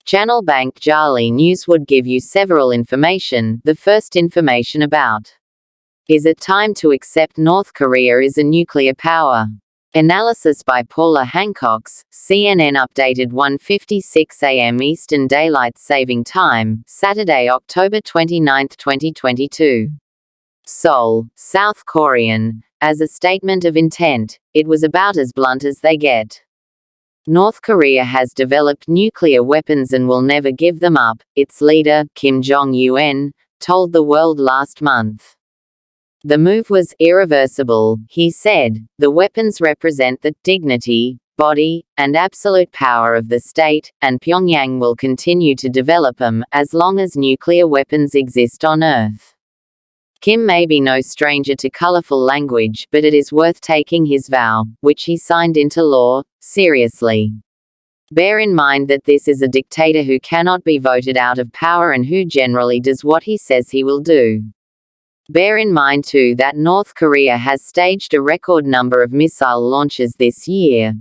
Channel Bank Jali News would give you several information. The first information about: is it time to accept North Korea is a nuclear power? Analysis by Paula Hancocks, CNN updated 1:56 a.m. Eastern Daylight Saving Time, Saturday, October 29, 2022. Seoul, South Korean. As a statement of intent, it was about as blunt as they get. North Korea has developed nuclear weapons and will never give them up, its leader, Kim Jong-un, told the world last month. The move was irreversible, he said. The weapons represent the dignity, body, and absolute power of the state, and Pyongyang will continue to develop them as long as nuclear weapons exist on Earth. Kim may be no stranger to colorful language, but it is worth taking his vow, which he signed into law, seriously. Bear in mind that this is a dictator who cannot be voted out of power and who generally does what he says he will do. Bear in mind too that North Korea has staged a record number of missile launches this year,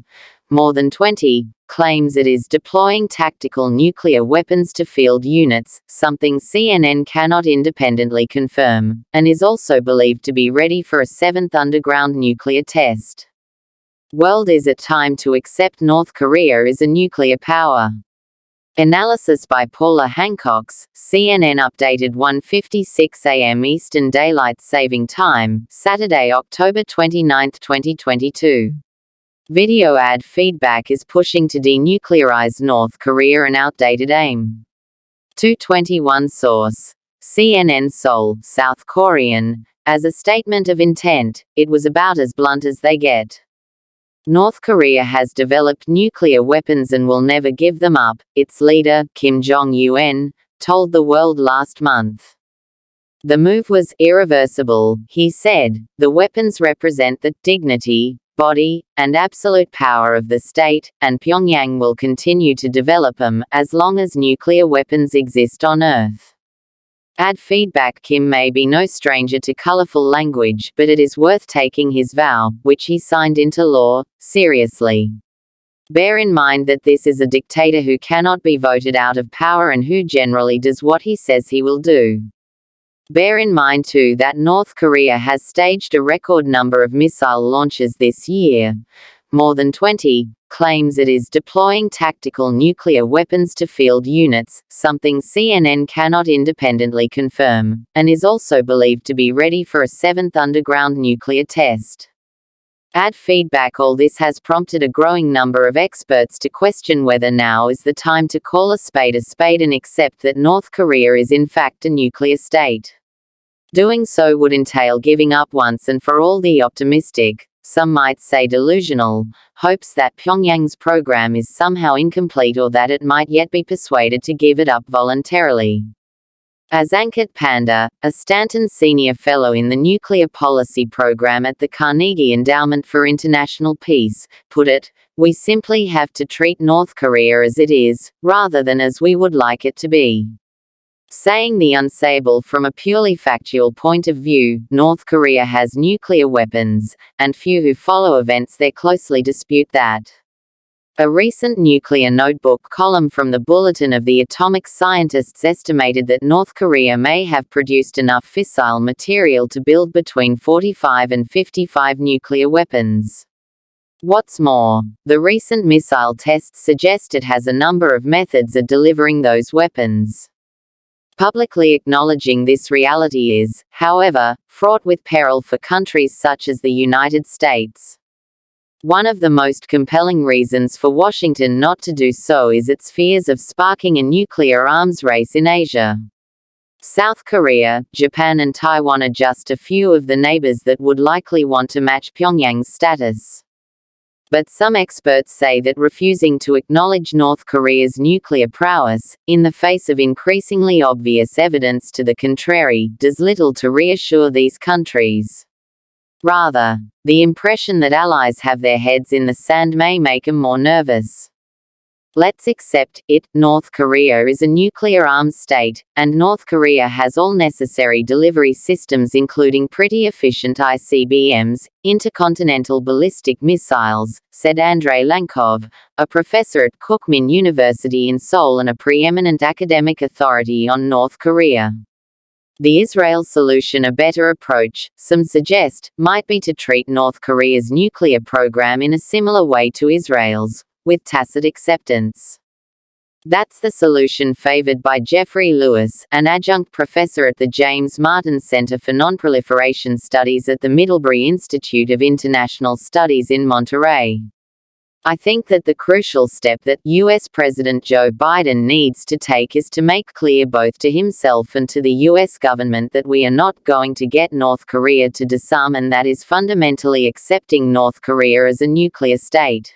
more than 20, claims it is deploying tactical nuclear weapons to field units, something CNN cannot independently confirm, and is also believed to be ready for a seventh underground nuclear test. World: is it time to accept North Korea is a nuclear power? Analysis by Paula Hancocks, CNN updated 1:56 a.m. Eastern Daylight Saving Time, Saturday, October 29, 2022. Video ad feedback is pushing to denuclearize North Korea an outdated aim. 221 Source: CNN Seoul, South Korean. As a statement of intent, it was about as blunt as they get. North Korea has developed nuclear weapons and will never give them up, its leader, Kim Jong-un, told the world last month. The move was irreversible, he said. The weapons represent the dignity, body, and absolute power of the state, and Pyongyang will continue to develop them as long as nuclear weapons exist on Earth. Ad feedback: Kim may be no stranger to colorful language, but it is worth taking his vow, which he signed into law, seriously. Bear in mind that this is a dictator who cannot be voted out of power and who generally does what he says he will do. Bear in mind too that North Korea has staged a record number of missile launches this year, more than 20, claims it is deploying tactical nuclear weapons to field units, something CNN cannot independently confirm, and is also believed to be ready for a seventh underground nuclear test. Ad feedback: all this has prompted a growing number of experts to question whether now is the time to call a spade and accept that North Korea is in fact a nuclear state. Doing so would entail giving up once and for all the optimistic, some might say delusional, hopes that Pyongyang's program is somehow incomplete or that it might yet be persuaded to give it up voluntarily. As Ankit Panda, a Stanton Senior Fellow in the Nuclear Policy Program at the Carnegie Endowment for International Peace, put it, we simply have to treat North Korea as it is, rather than as we would like it to be. Saying the unsayable from a purely factual point of view, North Korea has nuclear weapons, and few who follow events there closely dispute that. A recent nuclear notebook column from the Bulletin of the Atomic Scientists estimated that North Korea may have produced enough fissile material to build between 45 and 55 nuclear weapons. What's more, the recent missile tests suggest it has a number of methods of delivering those weapons. Publicly acknowledging this reality is, however, fraught with peril for countries such as the United States. One of the most compelling reasons for Washington not to do so is its fears of sparking a nuclear arms race in Asia. South Korea, Japan and Taiwan are just a few of the neighbors that would likely want to match Pyongyang's status. But some experts say that refusing to acknowledge North Korea's nuclear prowess, in the face of increasingly obvious evidence to the contrary, does little to reassure these countries. Rather, the impression that allies have their heads in the sand may make them more nervous. Let's accept it. North Korea is a nuclear arms state, and North Korea has all necessary delivery systems including pretty efficient ICBMs, intercontinental ballistic missiles, said Andrei Lankov, a professor at Kookmin University in Seoul and a preeminent academic authority on North Korea. The Israel solution, a better approach, some suggest, might be to treat North Korea's nuclear program in a similar way to Israel's, with tacit acceptance. That's the solution favored by Jeffrey Lewis, an adjunct professor at the James Martin Center for Nonproliferation Studies at the Middlebury Institute of International Studies in Monterey. I think that the crucial step that U.S. President Joe Biden needs to take is to make clear both to himself and to the U.S. government that we are not going to get North Korea to disarm, and that is fundamentally accepting North Korea as a nuclear state.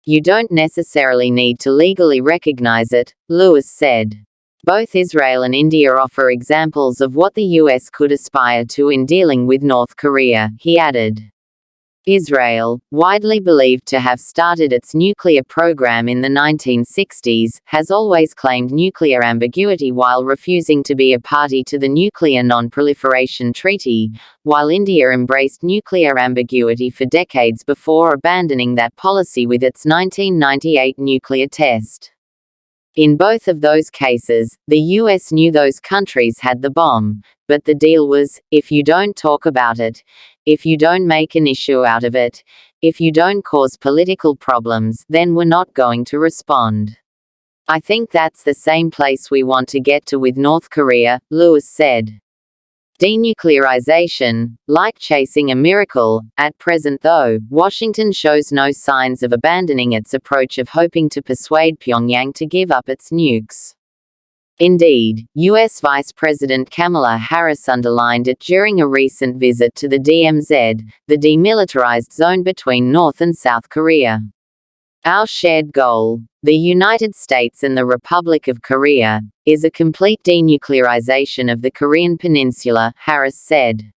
You don't necessarily need to legally recognize it, Lewis said. Both Israel and India offer examples of what the U.S. could aspire to in dealing with North Korea, he added. Israel, widely believed to have started its nuclear program in the 1960s, has always claimed nuclear ambiguity while refusing to be a party to the Nuclear Non-Proliferation Treaty, while India embraced nuclear ambiguity for decades before abandoning that policy with its 1998 nuclear test. In both of those cases, the U.S. knew those countries had the bomb, but the deal was, if you don't talk about it, if you don't make an issue out of it, if you don't cause political problems, then we're not going to respond. I think that's the same place we want to get to with North Korea, Lewis said. Denuclearization, like chasing a miracle, at present though, Washington shows no signs of abandoning its approach of hoping to persuade Pyongyang to give up its nukes. Indeed, U.S. Vice President Kamala Harris underlined it during a recent visit to the DMZ, the demilitarized zone between North and South Korea. Our shared goal, the United States and the Republic of Korea, is a complete denuclearization of the Korean peninsula, Harris said.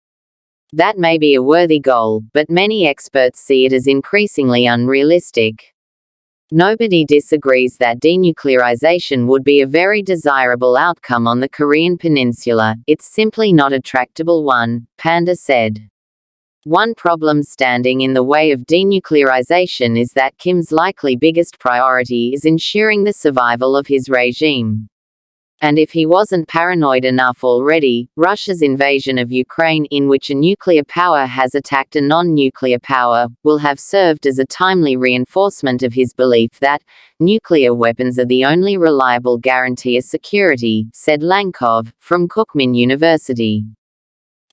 That may be a worthy goal, but many experts see it as increasingly unrealistic. Nobody disagrees that denuclearization would be a very desirable outcome on the Korean peninsula, it's simply not a tractable one, Panda said. One problem standing in the way of denuclearization is that Kim's likely biggest priority is ensuring the survival of his regime. And if he wasn't paranoid enough already, Russia's invasion of Ukraine, in which a nuclear power has attacked a non-nuclear power, will have served as a timely reinforcement of his belief that nuclear weapons are the only reliable guarantee of security, said Lankov, from Kookmin University.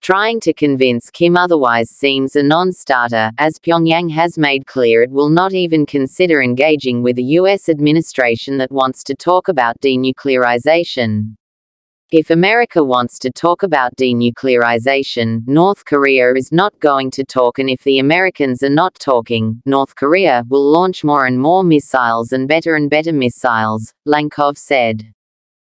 Trying to convince Kim otherwise seems a non-starter, as Pyongyang has made clear it will not even consider engaging with a U.S. administration that wants to talk about denuclearization. If America wants to talk about denuclearization, North Korea is not going to talk, and if the Americans are not talking, North Korea will launch more and more missiles and better missiles, Lankov said.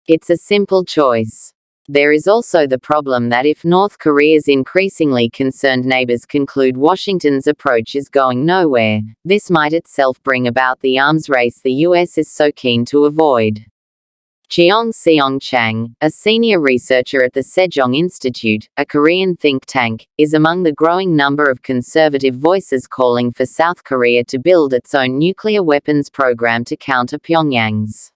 It's a simple choice. There is also the problem that if North Korea's increasingly concerned neighbors conclude Washington's approach is going nowhere, this might itself bring about the arms race the U.S. is so keen to avoid. Cheong Seong Chang, a senior researcher at the Sejong Institute, a Korean think tank, is among the growing number of conservative voices calling for South Korea to build its own nuclear weapons program to counter Pyongyang's.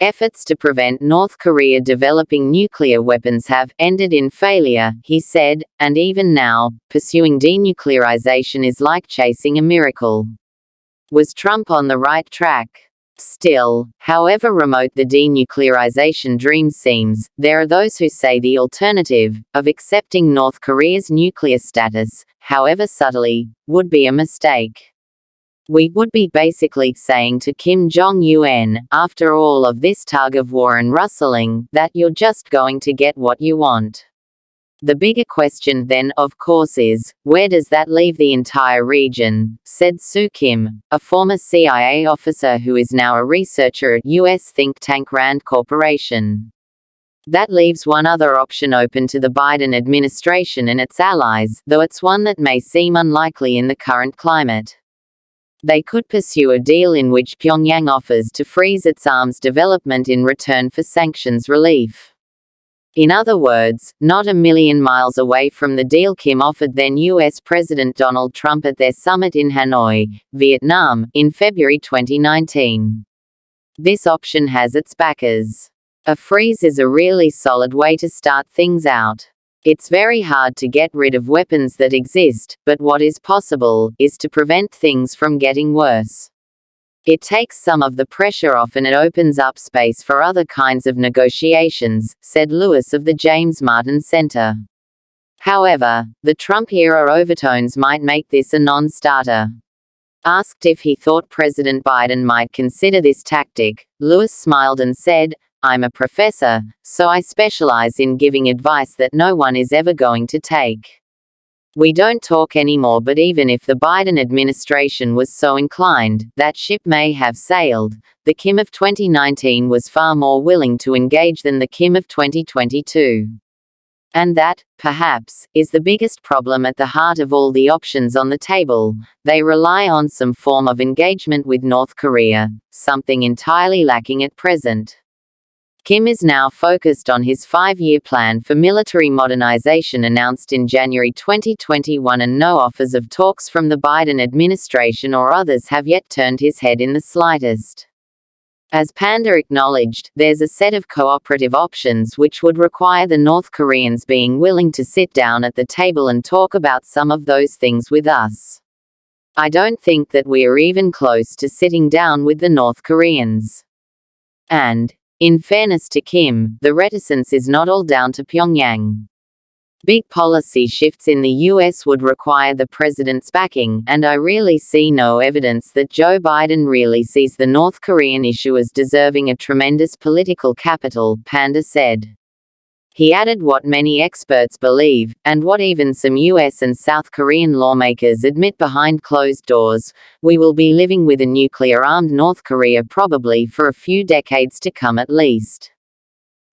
Efforts to prevent North Korea developing nuclear weapons have ended in failure, he said, and even now, pursuing denuclearization is like chasing a miracle. Was Trump on the right track? Still, however remote the denuclearization dream seems, there are those who say the alternative, of accepting North Korea's nuclear status, however subtly, would be a mistake. We would be basically saying to Kim Jong-un, after all of this tug-of-war and rustling, that you're just going to get what you want. The bigger question then, of course, is, where does that leave the entire region, said Soo Kim, a former CIA officer who is now a researcher at U.S. think tank Rand Corporation. That leaves one other option open to the Biden administration and its allies, though it's one that may seem unlikely in the current climate. They could pursue a deal in which Pyongyang offers to freeze its arms development in return for sanctions relief. In other words, not a million miles away from the deal Kim offered then U.S. President Donald Trump at their summit in Hanoi, Vietnam, in February 2019. This option has its backers. A freeze is a really solid way to start things out. It's very hard to get rid of weapons that exist, but what is possible is to prevent things from getting worse. It takes some of the pressure off and it opens up space for other kinds of negotiations, said Lewis of the James Martin Center. However, the Trump-era overtones might make this a non-starter. Asked if he thought President Biden might consider this tactic, Lewis smiled and said, "I'm a professor, so I specialize in giving advice that no one is ever going to take. We don't talk anymore, but even if the Biden administration was so inclined, that ship may have sailed. The Kim of 2019 was far more willing to engage than the Kim of 2022. And that, perhaps, is the biggest problem at the heart of all the options on the table. They rely on some form of engagement with North Korea, something entirely lacking at present." Kim is now focused on his 5-year plan for military modernization announced in January 2021, and no offers of talks from the Biden administration or others have yet turned his head in the slightest. As Panda acknowledged, there's a set of cooperative options which would require the North Koreans being willing to sit down at the table and talk about some of those things with us. I don't think that we are even close to sitting down with the North Koreans. And, in fairness to Kim, the reticence is not all down to Pyongyang. Big policy shifts in the U.S. would require the president's backing, and I really see no evidence that Joe Biden really sees the North Korean issue as deserving a tremendous political capital, Panda said. He added what many experts believe, and what even some US and South Korean lawmakers admit behind closed doors: we will be living with a nuclear-armed North Korea probably for a few decades to come at least.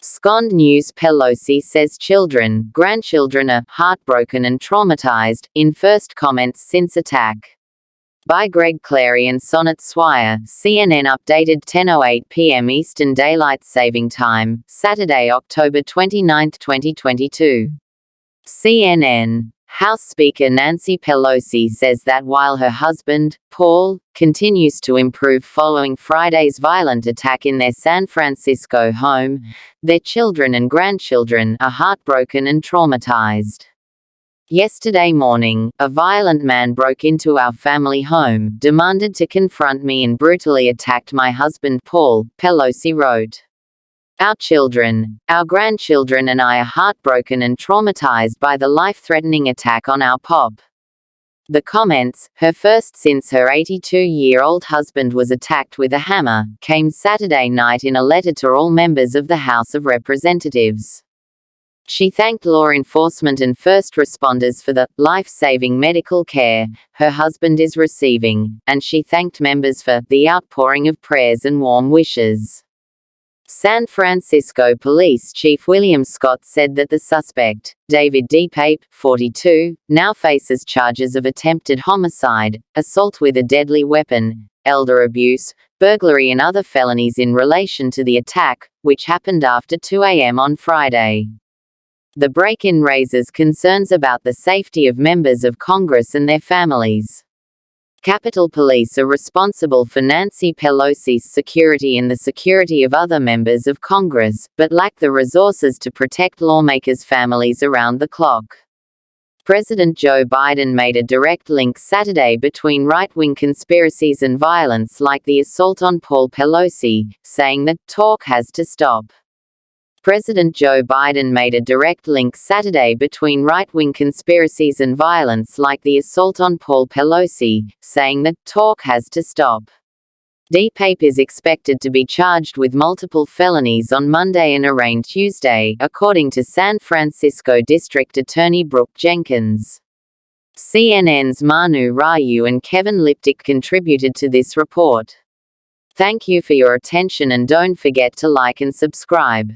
Scond News Pelosi says children, grandchildren are heartbroken and traumatized, in first comments since attack. By Greg Clary and Sonat Swire, CNN updated 10:08 p.m. Eastern Daylight Saving Time, Saturday, October 29, 2022. CNN. House Speaker Nancy Pelosi says that while her husband, Paul, continues to improve following Friday's violent attack in their San Francisco home, their children and grandchildren are heartbroken and traumatized. Yesterday morning, a violent man broke into our family home, demanded to confront me and brutally attacked my husband Paul, Pelosi wrote. Our children, our grandchildren and I are heartbroken and traumatized by the life-threatening attack on our pop. The comments, her first since her 82-year-old husband was attacked with a hammer, came Saturday night in a letter to all members of the House of Representatives. She thanked law enforcement and first responders for the life-saving medical care her husband is receiving, and she thanked members for the outpouring of prayers and warm wishes. San Francisco Police Chief William Scott said that the suspect, David D. Pape, 42, now faces charges of attempted homicide, assault with a deadly weapon, elder abuse, burglary and other felonies in relation to the attack, which happened after 2 a.m. on Friday. The break-in raises concerns about the safety of members of Congress and their families. Capitol Police are responsible for Nancy Pelosi's security and the security of other members of Congress, but lack the resources to protect lawmakers' families around the clock. President Joe Biden made a direct link Saturday between right-wing conspiracies and violence like the assault on Paul Pelosi, saying that talk has to stop. President Joe Biden made a direct link Saturday between right-wing conspiracies and violence like the assault on Paul Pelosi, saying that talk has to stop. D. Pape is expected to be charged with multiple felonies on Monday and arraigned Tuesday, according to San Francisco District Attorney Brooke Jenkins. CNN's Manu Raju and Kevin Liptick contributed to this report. Thank you for your attention and don't forget to like and subscribe.